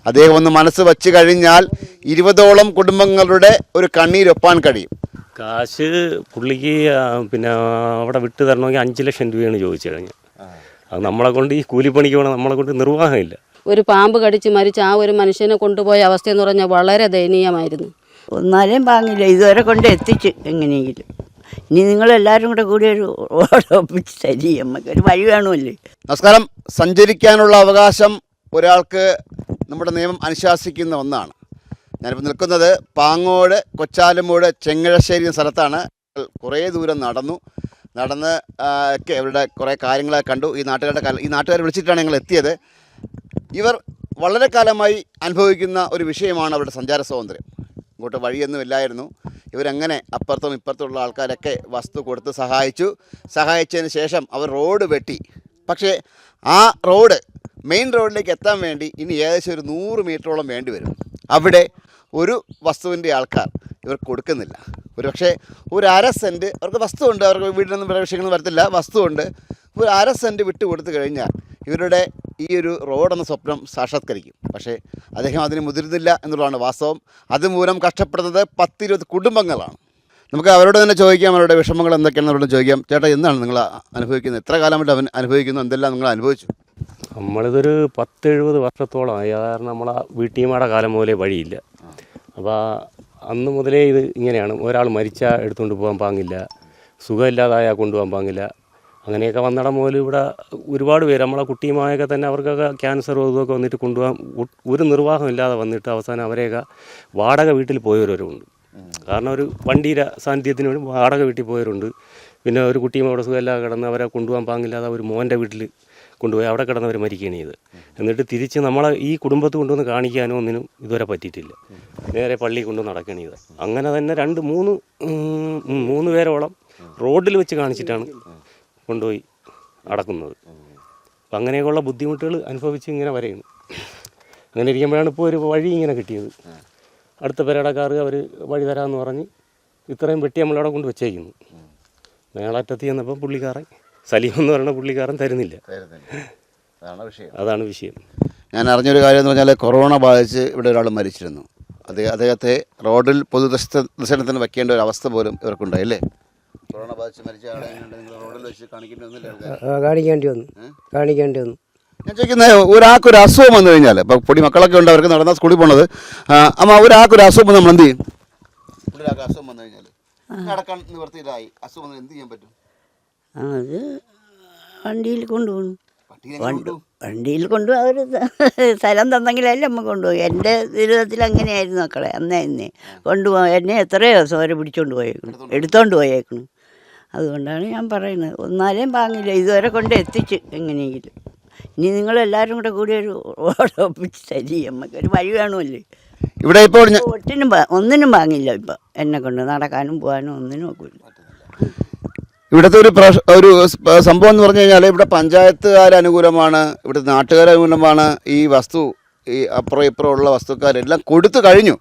അദ്ദേഹം ഒന്ന് മനസ്സ് വച്ച് കഴിഞ്ഞാൽ 20ഓളം കുടുംബങ്ങളുടെ ഒരു കണ്ണീരൊപ്പാൻ കഴിയും. കാശ് പുള്ളിക്ക് പിന്നെ അവിടെ വിട്ടു തരണമെങ്കിൽ 5 ലക്ഷം രൂപയാണ് ചോദിച്ചു കഴിഞ്ഞാൽ. അത് നമ്മളെ കൊണ്ട് ഈ കൂലിപ്പണിക്ക് പോകണം, നമ്മളെ കൊണ്ട് നിർവാഹമില്ല. ഒരു പാമ്പ് കടിച്ച് മരിച്ച ആ ഒരു മനുഷ്യനെ കൊണ്ടുപോയ അവസ്ഥയെന്ന് പറഞ്ഞാൽ വളരെ ദയനീയമായിരുന്നു. ഒന്നാലേം പാങ്ങില്ല, ഇതുവരെ കൊണ്ട് എത്തിച്ച് എങ്ങനെയെങ്കിലും. ഇനി നിങ്ങളെല്ലാവരും കൂടി ഒരു ഒപ്പിച്ച് തരി, നമുക്കൊരു വഴി വേണമല്ലേ. നമസ്കാരം. സഞ്ചരിക്കാനുള്ള അവകാശം ഒരാൾക്ക് നമ്മുടെ നിയമം അനുശാസിക്കുന്ന ഒന്നാണ്. ഞാനിപ്പോൾ നിൽക്കുന്നത് പാങ്ങോട് കൊച്ചാലുമൂട് ചെങ്ങഴശ്ശേരി എന്ന സ്ഥലത്താണ്. കുറേ ദൂരം നടന്ന് ഒക്കെ അവരുടെ കുറേ കാര്യങ്ങളൊക്കെ കണ്ടു. ഈ നാട്ടുകാരെ വിളിച്ചിട്ടാണ് ഞങ്ങൾ എത്തിയത്. ഇവർ വളരെ കാലമായി അനുഭവിക്കുന്ന ഒരു വിഷയമാണ് അവരുടെ സഞ്ചാര സ്വാതന്ത്ര്യം. ഇങ്ങോട്ട് വഴിയൊന്നും ഇല്ലായിരുന്നു. ഇവരങ്ങനെ അപ്പുറത്തും ഇപ്പുറത്തുള്ള ആൾക്കാരൊക്കെ വസ്തു കൊടുത്ത് സഹായിച്ചതിന് ശേഷം അവർ റോഡ് വെട്ടി. പക്ഷേ ആ റോഡ് മെയിൻ റോഡിലേക്ക് എത്താൻ വേണ്ടി ഇനി ഏകദേശം ഒരു 100 മീറ്ററോളം വേണ്ടി വരും. അവിടെ ഒരു വസ്തുവിൻ്റെ ആൾക്കാർ ഇവർ കൊടുക്കുന്നില്ല. പക്ഷേ ഒരു 1/2 സെൻറ്റ് അവർക്ക് വസ്തുവുണ്ട്, അവർക്ക് വീട്ടിലൊന്നും വേറെ വിഷയങ്ങളൊന്നും വരത്തില്ല, വസ്തുവുണ്ട്. ഒരു 1/2 സെൻറ്റ് വിട്ട് കൊടുത്തു കഴിഞ്ഞാൽ ഇവരുടെ ഈ ഒരു റോഡെന്ന സ്വപ്നം സാക്ഷാത്കരിക്കും. പക്ഷേ അദ്ദേഹം അതിന് മുതിരുന്നില്ല എന്നുള്ളതാണ് വാസ്തവം. അതുമൂലം കഷ്ടപ്പെടുന്നത് 10-20 കുടുംബങ്ങളാണ്. നമുക്ക് അവരോട് തന്നെ ചോദിക്കാം, അവരുടെ വിഷമങ്ങൾ എന്തൊക്കെയാണെന്ന് അവരോട് ചോദിക്കാം. ചേട്ടാ, എന്താണ് നിങ്ങൾ അനുഭവിക്കുന്നത്? എത്ര കാലമായിട്ട് അവൻ അനുഭവിക്കുന്നു? എന്തെല്ലാം നിങ്ങൾ അനുഭവിച്ചു? നമ്മളിതൊരു 10-70 വർഷത്തോളമായി. കാരണം നമ്മളെ വീട്ടീമാടെ കാലം മുതലേ വഴിയില്ല. അപ്പോൾ അന്ന് മുതലേ ഇത് ഇങ്ങനെയാണ്. ഒരാൾ മരിച്ചാൽ എടുത്തുകൊണ്ട് പോകാൻ പാങ്ങില്ല, സുഖമില്ലാതായാൽ കൊണ്ടുപോകാൻ പാങ്ങില്ല. അങ്ങനെയൊക്കെ വന്നിടം മുതൽ ഇവിടെ ഒരുപാട് പേര് നമ്മളെ കുട്ടിയുമായൊക്കെ തന്നെ അവർക്കൊക്കെ ക്യാൻസർ ഇതൊക്കെ വന്നിട്ട് കൊണ്ടുപോകാൻ ഒരു നിർവാഹമില്ലാതെ വന്നിട്ട് അവസാനം അവരെയൊക്കെ വാടക വീട്ടിൽ പോയവരുണ്ട്. കാരണം ഒരു വണ്ടിയുടെ സാന്നിധ്യത്തിന് വേണ്ടി വാടക വീട്ടിൽ പോയവരുണ്ട്. പിന്നെ ഒരു കുട്ടിയും അവിടെ സുഖമില്ലാതെ കിടന്ന് അവരെ കൊണ്ടുപോകാൻ പാങ്ങില്ലാതെ ഒരു മോൻ്റെ വീട്ടിൽ കൊണ്ടുപോയി അവിടെ കിടന്നവർ മരിക്കുകയാണ് ചെയ്ത്. എന്നിട്ട് തിരിച്ച് നമ്മളെ ഈ കുടുംബത്ത് കൊണ്ടുവന്ന് കാണിക്കാനോ ഒന്നിനും ഇതുവരെ പറ്റിയിട്ടില്ല. നേരെ പള്ളി കൊണ്ടുവന്ന് നടക്കുകയാണ് ചെയ്ത്. അങ്ങനെ തന്നെ 2-3 പേരോളം റോഡിൽ വെച്ച് കാണിച്ചിട്ടാണ് കൊണ്ടുപോയി അടക്കുന്നത്. അപ്പം അങ്ങനെയൊക്കെയുള്ള ബുദ്ധിമുട്ടുകൾ അനുഭവിച്ച് ഇങ്ങനെ വരെയാണ്. അങ്ങനെ ഇരിക്കുമ്പോഴാണ് ഇപ്പോൾ ഒരു വഴി ഇങ്ങനെ കിട്ടിയത്. അടുത്ത പേരടക്കാർ അവർ വഴി തരാമെന്ന് പറഞ്ഞ് ഇത്രയും വെട്ടി നമ്മളവിടെ കൊണ്ട് വെച്ചേക്കുന്നു. മേളറ്റത്ത് ചെന്നപ്പോൾ പുള്ളിക്കാരൻ സലീം എന്ന് പറയുന്ന പുള്ളിക്കാരൻ തരുന്നില്ല. അതാണ് വിഷയം. ഞാൻ അറിഞ്ഞൊരു കാര്യം എന്ന് പറഞ്ഞാൽ കൊറോണ ബാധിച്ച് ഇവിടെ ഒരാൾ മരിച്ചിരുന്നു. അദ്ദേഹത്തെ റോഡിൽ പൊതുദർശനത്തിന് വെക്കേണ്ട ഒരു അവസ്ഥ പോലും ഇവർക്കുണ്ടായി അല്ലേ? കൊറോണ ബാധിച്ച് മരിച്ച ആളെ റോഡിൽ വെച്ച് കാണിക്കേണ്ടി വന്നു. ഞാൻ ചോദിക്കുന്നത്, ഒരാൾക്കൊരു അസുഖം വന്നു കഴിഞ്ഞാൽ, ഇപ്പോൾ പൊടി മക്കളൊക്കെ ഉണ്ട്, അവർക്ക് നടന്ന സ്കൂളിൽ പോണത്, ഒരാൾക്കൊരു അസുഖം നമ്മൾ എന്ത് ചെയ്യും? ഒരാൾക്ക് അസുഖം വന്നു കഴിഞ്ഞാൽ നടക്കാൻ നിവർത്തിയിലായി, അസുഖം എന്ത് ചെയ്യാൻ പറ്റും? അത് വണ്ടിയിൽ കൊണ്ടുപോകണം. വണ്ടിയിൽ കൊണ്ടുപോയി അവർ സ്ഥലം തന്നെങ്കിലല്ലേ നമുക്ക് കൊണ്ടുപോയി. എൻ്റെ ജീവിതത്തിൽ അങ്ങനെയായിരുന്നു മക്കളെ. അന്നേ കൊണ്ടുപോകാൻ എന്നെ എത്രയോ ദിവസം അവരെ പിടിച്ചോണ്ട് പോയേക്കണം, എടുത്തോണ്ട് പോയേക്കണം. അതുകൊണ്ടാണ് ഞാൻ പറയുന്നത്, ഒന്നാലേം പാങ്ങില്ല, ഇതുവരെ കൊണ്ട് എത്തിച്ച് എങ്ങനെയെങ്കിലും. ഇനി നിങ്ങളെല്ലാവരും കൂടി ഒരു ഒപ്പിച്ച് തരി, നമുക്കൊരു വഴി വേണമല്ലേ. ഇവിടെ ഇപ്പോൾ ഒന്നിനും പാങ്ങില്ല ഇപ്പം എന്നെ കൊണ്ട്, നടക്കാനും പോകാനും ഒന്നിനും ഒക്കില്ല. ഇവിടുത്തെ ഒരു സംഭവം എന്ന് പറഞ്ഞു കഴിഞ്ഞാൽ, ഇവിടെ പഞ്ചായത്തുകാർ അനുകൂലമാണ്, ഇവിടുത്തെ നാട്ടുകാർ അനുകൂലമാണ്. ഈ വസ്തു ഈ അപ്പുറം ഇപ്പുറം ഉള്ള വസ്തുക്കാരെല്ലാം കൊടുത്തു കഴിഞ്ഞു.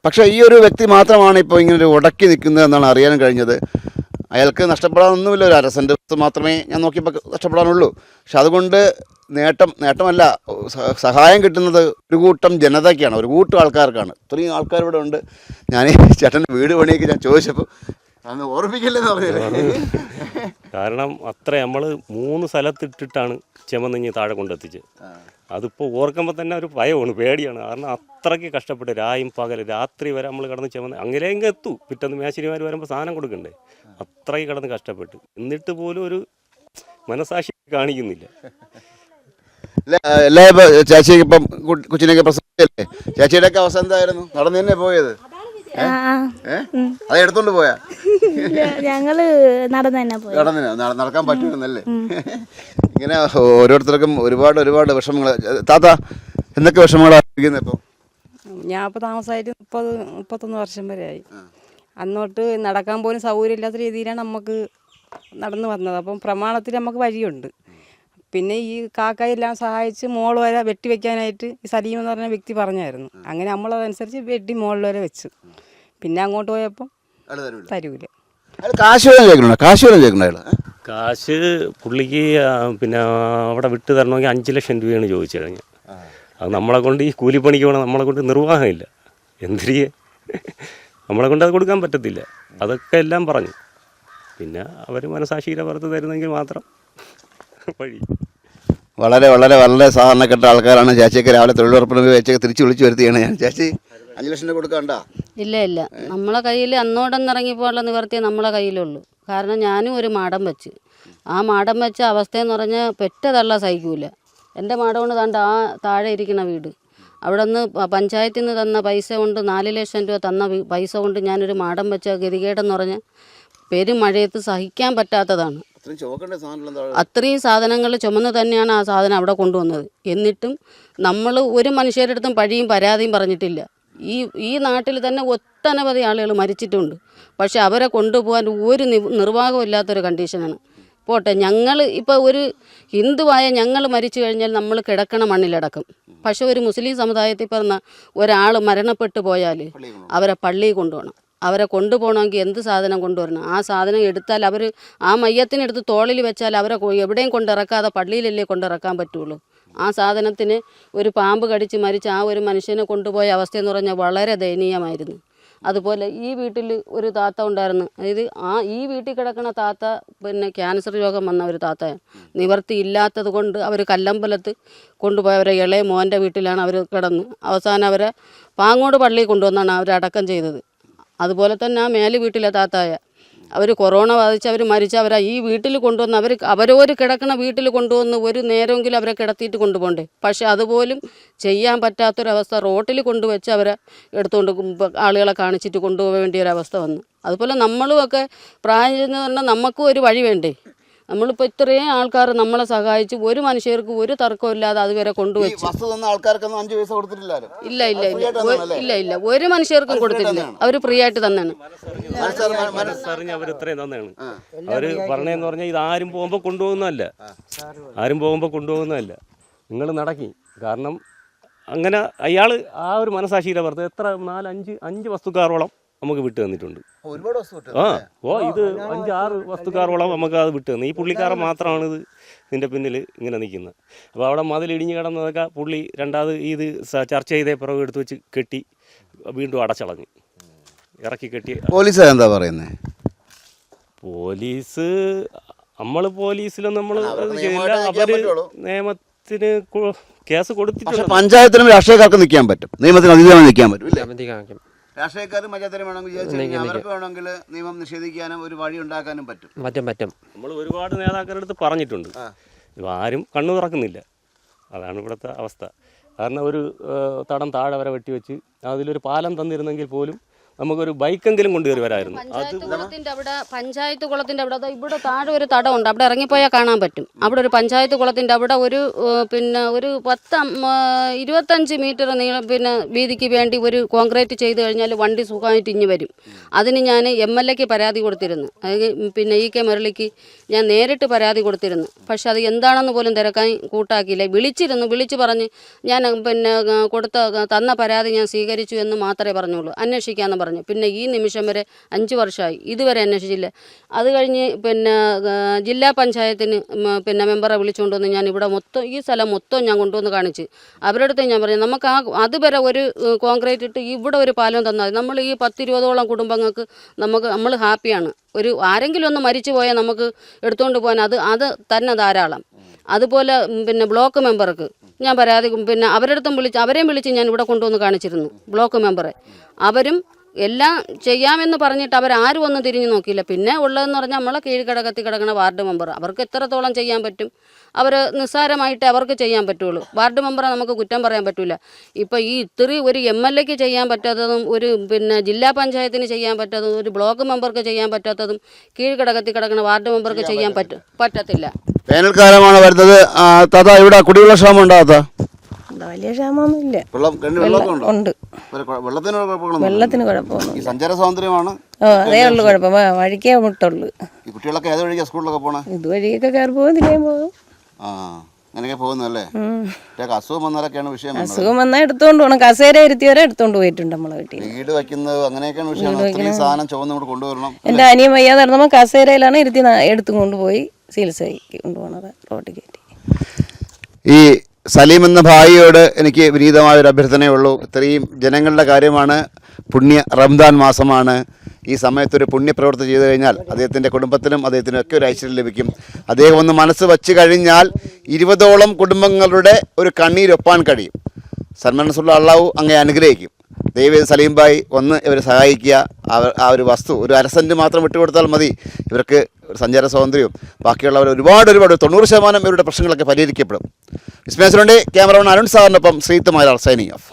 പക്ഷേ ഈ ഒരു വ്യക്തി മാത്രമാണ് ഇപ്പോൾ ഇങ്ങനെ ഉടക്കി നിൽക്കുന്നത് എന്നാണ് അറിയാൻ കഴിഞ്ഞത്. അയാൾക്ക് നഷ്ടപ്പെടാനൊന്നുമില്ല, ഒരു 1/2 സെൻറ്റ് മാത്രമേ ഞാൻ നോക്കിയപ്പോൾ നഷ്ടപ്പെടാനുള്ളൂ. പക്ഷെ അതുകൊണ്ട് നേട്ടമല്ല, സഹായം കിട്ടുന്നത് ഒരു കൂട്ടം ജനതയ്ക്കാണ്, ഒരു കൂട്ടം ആൾക്കാർക്കാണ്. ഇത്രയും ആൾക്കാർ ഇവിടെ ഉണ്ട്. ഞാൻ ചേട്ടൻ്റെ വീട് പണിയൊക്കെ ഞാൻ ചോദിച്ചപ്പോൾ അന്ന് ഓർമ്മിക്കില്ലെന്ന് പറഞ്ഞത്. കാരണം അത്ര നമ്മൾ 3 സ്ഥലത്തിട്ടിട്ടാണ് ചെമന്നിഞ്ഞ് താഴെ കൊണ്ടെത്തിച്ച്. അതിപ്പോൾ ഓർക്കുമ്പോൾ തന്നെ ഒരു ഭയമാണ്, പേടിയാണ്. കാരണം അത്രയ്ക്ക് കഷ്ടപ്പെട്ട് രായും പകൽ രാത്രി വരെ നമ്മൾ കിടന്ന് ചെമന്ന് അങ്ങനെയെങ്കിൽ എത്തു. പിറ്റേന്ന് മേശരിമാർ വരുമ്പോൾ സാധനം കൊടുക്കണ്ടേ, അത്രയ്ക്ക് കിടന്ന് കഷ്ടപ്പെട്ട്. എന്നിട്ട് പോലും ഒരു മനസാക്ഷി കാണിക്കുന്നില്ല. ചേച്ചിക്ക് ഇപ്പം കൊച്ചിനൊക്കെ പ്രസവിച്ചല്ലേ? ചേച്ചിയുടെയൊക്കെ അവസ്ഥ എന്തായിരുന്നു? നടന്നു തന്നെ പോയത്? അത് എടുത്തോണ്ട് പോയാ? ഞങ്ങള് നടക്കാൻ പറ്റുമെന്നല്ലേ? ഇങ്ങനെ ഓരോരുത്തർക്കും ഒരുപാട് വിഷമങ്ങൾ. താത്ത, എന്തൊക്കെ വിഷമങ്ങളാണ് അനുഭവിക്കുന്നത് ഇപ്പോൾ? ഞാൻ ഇപ്പോൾ താമസമായിട്ട് 30-31 വർഷം വരെ ആയി. അന്നോട്ട് നടക്കാൻ പോലും സൗകര്യമില്ലാത്ത രീതിയിലാണ് നമുക്ക് നടന്നു വന്നത്. അപ്പം പ്രമാണത്തിൽ നമുക്ക് വഴിയുണ്ട്. പിന്നെ ഈ കാക്കയെല്ലാം സഹായിച്ച് മോൾ വരെ വെട്ടിവെക്കാനായിട്ട് ഈ സലീം എന്ന് പറഞ്ഞ വ്യക്തി പറഞ്ഞായിരുന്നു. അങ്ങനെ നമ്മളതനുസരിച്ച് വെട്ടി മോളിൽ വരെ വെച്ചു. പിന്നെ അങ്ങോട്ട് പോയപ്പം തരൂല. കാശ് പുള്ളിക്ക് പിന്നെ അവിടെ വിട്ടു തരണമെങ്കിൽ 5 ലക്ഷം രൂപയാണ് ചോദിച്ചു കഴിഞ്ഞാൽ. അത് നമ്മളെ കൊണ്ട് ഈ കൂലിപ്പണിക്ക് പോകണം, നമ്മളെ കൊണ്ട് നിർവാഹമില്ല. എന്തിരിയെ നമ്മളെ കൊണ്ട് അത് കൊടുക്കാൻ പറ്റത്തില്ല. അതൊക്കെ എല്ലാം പറഞ്ഞു. പിന്നെ അവർ മനസാക്ഷിയിലെ പുറത്ത് തരുന്നെങ്കിൽ മാത്രം വഴി. വളരെ വളരെ വളരെ സാധാരണപ്പെട്ട ആൾക്കാരാണ്. ചേച്ചിയൊക്കെ രാവിലെ തൊഴിലുറപ്പിന് ചേച്ചിയൊക്കെ തിരിച്ച് വിളിച്ചു വരുത്തിയാണ് ഞാൻ. ചേച്ചി 5 ലക്ഷം രൂപ കൊടുക്കണ്ട? ഇല്ല ഇല്ല, നമ്മളെ കയ്യിൽ അന്നോടൊന്നിറങ്ങിപ്പോയുള്ള നിവർത്തിയേ നമ്മളെ കയ്യിലുള്ളൂ. കാരണം ഞാനും ഒരു മാടം വെച്ച്, ആ മാടം വെച്ച അവസ്ഥയെന്ന് പറഞ്ഞാൽ പെറ്റതള്ള സഹിക്കൂല. എൻ്റെ മാടമാണ് താണ്ട ആ താഴെ ഇരിക്കുന്ന വീട്. അവിടെ നിന്ന് പഞ്ചായത്തിൽ നിന്ന് തന്ന പൈസ കൊണ്ട് 4 ലക്ഷം രൂപ തന്ന പൈസ കൊണ്ട് ഞാനൊരു മാടം വെച്ച ഗതികേടെന്ന് പറഞ്ഞാൽ പെരുമഴയത്ത് സഹിക്കാൻ പറ്റാത്തതാണ്. അത്രയും സാധനങ്ങൾ ചുമന്ന് തന്നെയാണ് ആ സാധനം അവിടെ കൊണ്ടുവന്നത്. എന്നിട്ടും നമ്മൾ ഒരു മനുഷ്യരുടെ അടുത്തും പഴിയും പരാതിയും പറഞ്ഞിട്ടില്ല. ഈ നാട്ടിൽ തന്നെ ഒട്ടനവധി ആളുകൾ മരിച്ചിട്ടുണ്ട്. പക്ഷെ അവരെ കൊണ്ടുപോകാൻ ഒരു നിർവാഹമില്ലാത്തൊരു കണ്ടീഷനാണ്. പോട്ടെ, ഞങ്ങൾ ഇപ്പോൾ ഒരു ഹിന്ദുവായ ഞങ്ങൾ മരിച്ചു കഴിഞ്ഞാൽ നമ്മൾ കിടക്കണ മണ്ണിലടക്കും. പക്ഷെ ഒരു മുസ്ലിം സമുദായത്തിൽ പറഞ്ഞ ഒരാൾ മരണപ്പെട്ടു പോയാൽ അവരെ പള്ളിയിൽ കൊണ്ടുപോകണം. അവരെ കൊണ്ടുപോകണമെങ്കിൽ എന്ത് സാധനം കൊണ്ടുവരണം? ആ സാധനം എടുത്താൽ അവർ ആ മയ്യത്തിനെടുത്ത് തോളിൽ വെച്ചാൽ അവരെ എവിടെയും കൊണ്ടിറക്കാതെ പള്ളിയിലല്ലേ കൊണ്ടിറക്കാൻ പറ്റുള്ളൂ. ആ സാധനത്തിന് ഒരു പാമ്പ് കടിച്ച് മരിച്ച ആ ഒരു മനുഷ്യനെ കൊണ്ടുപോയ അവസ്ഥയെന്ന് പറഞ്ഞാൽ വളരെ ദയനീയമായിരുന്നു. അതുപോലെ ഈ വീട്ടിൽ ഒരു താത്ത ഉണ്ടായിരുന്നു. അതായത് ഈ വീട്ടിൽ കിടക്കുന്ന താത്ത പിന്നെ ക്യാൻസർ രോഗം വന്ന ഒരു താത്ത. നിവർത്തി ഇല്ലാത്തത് കൊണ്ട് അവർ കല്ലമ്പലത്ത് കൊണ്ടുപോയവരെ ഇളയ മോൻ്റെ വീട്ടിലാണ് അവർ കിടന്ന്. അവസാനം അവരെ പാങ്ങോട് പള്ളിയിൽ കൊണ്ടുവന്നാണ് അവർ അടക്കം ചെയ്തത്. അതുപോലെ തന്നെ ആ മേല് വീട്ടിലെ താത്തായ അവർ കൊറോണ ബാധിച്ച് അവർ മരിച്ചവരാ ഈ വീട്ടിൽ കൊണ്ടുവന്ന് അവരൊരു കിടക്കണ വീട്ടിൽ കൊണ്ടുവന്ന് ഒരു നേരമെങ്കിലും അവരെ കിടത്തിയിട്ട് കൊണ്ടുപോകണ്ടേ. പക്ഷെ അതുപോലും ചെയ്യാൻ പറ്റാത്തൊരവസ്ഥ. റോട്ടിൽ കൊണ്ടുവച്ച് അവരെ എടുത്തുകൊണ്ട് ആളുകളെ കാണിച്ചിട്ട് കൊണ്ടുപോകാൻ വേണ്ടിയ ഒരവസ്ഥ വന്നു. അതുപോലെ നമ്മളും ഒക്കെ പ്രായം ചെന്ന് പറഞ്ഞാൽ നമുക്കും ഒരു വഴി വേണ്ടേ. നമ്മളിപ്പോൾ ഇത്രയും ആൾക്കാർ നമ്മളെ സഹായിച്ച് ഒരു മനുഷ്യർക്ക് ഒരു തർക്കമില്ലാതെ അതുവരെ കൊണ്ടുവച്ചു. ഇല്ല ഇല്ല ഇല്ല ഇല്ല, ഒരു മനുഷ്യർക്കും കൊടുത്തിട്ടില്ല. അവർ ഫ്രീ ആയിട്ട് തന്നെയാണ്. മനസ്സറിഞ്ഞ് അവർ ഇത്രയും തന്നെയാണ്. അവർ പറഞ്ഞതെന്ന് പറഞ്ഞാൽ ഇത് ആരും പോകുമ്പോൾ കൊണ്ടുപോകുന്നതല്ല, നിങ്ങൾ നടക്കി. കാരണം അങ്ങനെ അയാൾ ആ ഒരു മനസാക്ഷിയിലെ പുറത്ത് എത്ര 4-5 വസ്തുക്കാരോളം നമുക്ക് വിട്ടു തന്നിട്ടുണ്ട്. ഇത് 5-6 വസ്തുക്കാരോളം നമുക്ക് അത് വിട്ടു തന്നു. ഈ പുള്ളിക്കാരൻ മാത്രമാണ് ഇതിൻ്റെ പിന്നിൽ ഇങ്ങനെ നിൽക്കുന്നത്. അപ്പോൾ അവിടെ മതിലിടിഞ്ഞ് കിടന്നതൊക്കെ പുള്ളി രണ്ടാമത് ഇത് ചർച്ച ചെയ്തേ പിറകു എടുത്ത് വെച്ച് കെട്ടി വീണ്ടും അടച്ചളഞ്ഞ് ഇറക്കി കെട്ടി. പോലീസ് എന്താ പറയുന്നത്? പോലീസ് പോലീസിലൊന്നും നമ്മൾ ചെയ്യില്ല. അവർ നിയമത്തിന് കേസ് കൊടുത്തിട്ടുണ്ട്. പഞ്ചായത്തിനും രാഷ്ട്രീയക്കാർക്ക് നിൽക്കാൻ പറ്റും, നിയമത്തിന് അതീതമായി നിൽക്കാൻ പറ്റും. രാഷ്ട്രീയക്കാരും പഞ്ചായത്തിനും വേണമെങ്കിൽ അവർക്ക് വേണമെങ്കിൽ നിയമം നിഷേധിക്കാനും ഒരു വഴി ഉണ്ടാക്കാനും പറ്റും. നമ്മൾ ഒരുപാട് നേതാക്കളുടെ അടുത്ത് പറഞ്ഞിട്ടുണ്ട്. ആരും കണ്ണു തുറക്കുന്നില്ല. അതാണ് ഇവിടുത്തെ അവസ്ഥ. കാരണം ഒരു തടം താഴെ വരെ വെട്ടിവെച്ച് അതിലൊരു പാലം തന്നിരുന്നെങ്കിൽ പോലും നമുക്കൊരു ബൈക്കെങ്കിലും കൊണ്ടുകയറി വരായിരുന്നു. പഞ്ചായത്ത് കുളത്തിൻ്റെ അവിടെ ഇവിടെ താഴെ ഒരു തടമുണ്ട്. അവിടെ ഇറങ്ങിപ്പോയാൽ കാണാൻ പറ്റും. അവിടെ ഒരു പഞ്ചായത്ത് കുളത്തിൻ്റെ അവിടെ ഒരു 25 മീറ്റർ നീളം വീതിക്ക് വേണ്ടി ഒരു കോൺക്രീറ്റ് ചെയ്ത് കഴിഞ്ഞാൽ വണ്ടി സുഖമായിട്ട് ഇഞ്ഞ് വരും. അതിന് ഞാൻ MLAക്ക് പരാതി കൊടുത്തിരുന്നു. EK മുരളിക്ക് ഞാൻ നേരിട്ട് പരാതി കൊടുത്തിരുന്നു. പക്ഷെ അത് എന്താണെന്ന് പോലും തിരക്കാൻ കൂട്ടാക്കിയില്ല. വിളിച്ച് പറഞ്ഞ് ഞാൻ തന്ന പരാതി ഞാൻ സ്വീകരിച്ചു എന്ന് മാത്രമേ പറഞ്ഞുള്ളൂ. അന്വേഷിക്കാമെന്ന് പറഞ്ഞു. പിന്നെ ഈ നിമിഷം വരെ 5 വർഷമായി ഇതുവരെ അന്വേഷിച്ചില്ല. അത് കഴിഞ്ഞ് ജില്ലാ പഞ്ചായത്തിന് മെമ്പറെ വിളിച്ചുകൊണ്ടുവന്ന് ഞാൻ ഇവിടെ മൊത്തം ഈ സ്ഥലം മൊത്തം ഞാൻ കൊണ്ടുവന്ന് കാണിച്ച് അവരുടെ അടുത്ത് ഞാൻ പറഞ്ഞു നമുക്ക് അതുവരെ ഒരു കോൺക്രീറ്റ് ഇട്ട് ഇവിടെ ഒരു പാലം തന്നാൽ നമ്മൾ ഈ 10-20ഓളം കുടുംബങ്ങൾക്ക് നമ്മൾ ഹാപ്പിയാണ്. ആരെങ്കിലും ഒന്ന് മരിച്ചു പോയാൽ നമുക്ക് എടുത്തുകൊണ്ട് പോകാൻ അത് തന്നെ ധാരാളം. അതുപോലെ ബ്ലോക്ക് മെമ്പർക്ക് ഞാൻ പരാതി അവരെയും വിളിച്ച് ഞാൻ ഇവിടെ കൊണ്ടുവന്ന് കാണിച്ചിരുന്നു. ബ്ലോക്ക് മെമ്പറെ അവരും എല്ലാം ചെയ്യാമെന്ന് പറഞ്ഞിട്ട് അവരാരും ഒന്നും തിരിഞ്ഞു നോക്കിയില്ല. പിന്നെ ഉള്ളതെന്ന് പറഞ്ഞാൽ നമ്മളെ കീഴ്ഘടകത്തിൽ കിടക്കുന്ന വാർഡ് മെമ്പർ. അവർക്ക് എത്രത്തോളം ചെയ്യാൻ പറ്റും? അവർ നിസ്സാരമായിട്ട് അവർക്ക് ചെയ്യാൻ പറ്റുള്ളൂ. വാർഡ് മെമ്പറെ നമുക്ക് കുറ്റം പറയാൻ പറ്റില്ല. ഇപ്പോൾ ഈ ഇത്രയും ഒരു MLAക്ക് ചെയ്യാൻ പറ്റാത്തതും ഒരു ജില്ലാ പഞ്ചായത്തിന് ചെയ്യാൻ പറ്റാത്തതും ഒരു ബ്ലോക്ക് മെമ്പർക്ക് ചെയ്യാൻ പറ്റാത്തതും കീഴ്ഘടകത്തിൽ കിടക്കുന്ന വാർഡ് മെമ്പർക്ക് ചെയ്യാൻ പറ്റത്തില്ല. വേനൽക്കാലമാണ് വരുന്നത്. ഇവിടെ കുടിവെള്ള ക്ഷാമം ഉണ്ടാകാത്ത വലിയ ക്ഷാമൊന്നുമില്ല. ഉണ്ട്. വെള്ളത്തിന് കുഴപ്പമൊന്നും. സഞ്ചാര സ്വാതന്ത്ര്യമാണ്. അതേ ഉള്ളു കുഴപ്പം. വഴിക്കേ മുട്ടുള്ളൂ. കുട്ടികളൊക്കെ ഏത് വഴിക്കാ സ്കൂളിലൊക്കെ പോണേ? ഇതുവഴിയൊക്കെ കയറി പോകുന്നില്ലേയും പോകും. അങ്ങനെയൊക്കെ പോകുന്നല്ലേ. അസുഖം വന്നാലൊക്കെയാണ് വിഷയം. അസുഖം വന്നാൽ എടുത്തോണ്ട് പോകണം. കസേര ഇരുത്തിയവരെ എടുത്തോണ്ട് പോയിട്ടുണ്ട് നമ്മളെ വീട്ടിൽ. വീട് വയ്ക്കുന്നത് അങ്ങനെയൊക്കെയാണ് വിഷയം. സാധനം ചുവന്ന് കൊണ്ടുവരണം. എൻ്റെ അനിയൻ വയ്യാതെ നടന്നപ്പോൾ കസേരയിലാണ് എടുത്തും കൊണ്ടുപോയി ചികിത്സയ്ക്ക് കൊണ്ടുപോകണത് റോട്ടിൽ കയറ്റി. ഈ സലീം എന്ന ഭായിയോട് എനിക്ക് വിനീതമായൊരു അഭ്യർത്ഥനയുള്ളൂ. ഇത്രയും ജനങ്ങളുടെ കാര്യമാണ്, പുണ്യ റംദാൻ മാസമാണ്. ഈ സമയത്തൊരു പുണ്യപ്രവൃത്തി ചെയ്തു കഴിഞ്ഞാൽ അദ്ദേഹത്തിൻ്റെ കുടുംബത്തിനും അദ്ദേഹത്തിനും ഒക്കെ ഒരു ഐശ്വര്യം ലഭിക്കും. അദ്ദേഹം ഒന്ന് മനസ്സ് വച്ച് കഴിഞ്ഞാൽ 20ഓളം കുടുംബങ്ങളുടെ ഒരു കണ്ണീരൊപ്പാൻ കഴിയും. സന്മനസ്സുള്ള അള്ളാഹു അങ്ങേ അനുഗ്രഹിക്കും. ദൈവം സലീം ഭായി ഒന്ന് ഇവരെ സഹായിക്കുക. ആ ഒരു വസ്തു ഒരു 1/2 സെൻറ്റ് മാത്രം വിട്ടുകൊടുത്താൽ മതി. ഇവർക്ക് സഞ്ചാര സ്വാതന്ത്ര്യവും ബാക്കിയുള്ളവർ ഒരുപാട് 90% ഇവരുടെ പ്രശ്നങ്ങളൊക്കെ പരിഹരിക്കപ്പെടും. വിസ്മയസിലുണ്ട് ക്യാമറമാൻ അരുൺ സാറിനൊപ്പം ശ്രീത്ത് മലയാളം സൈനിങ് ഓഫ്.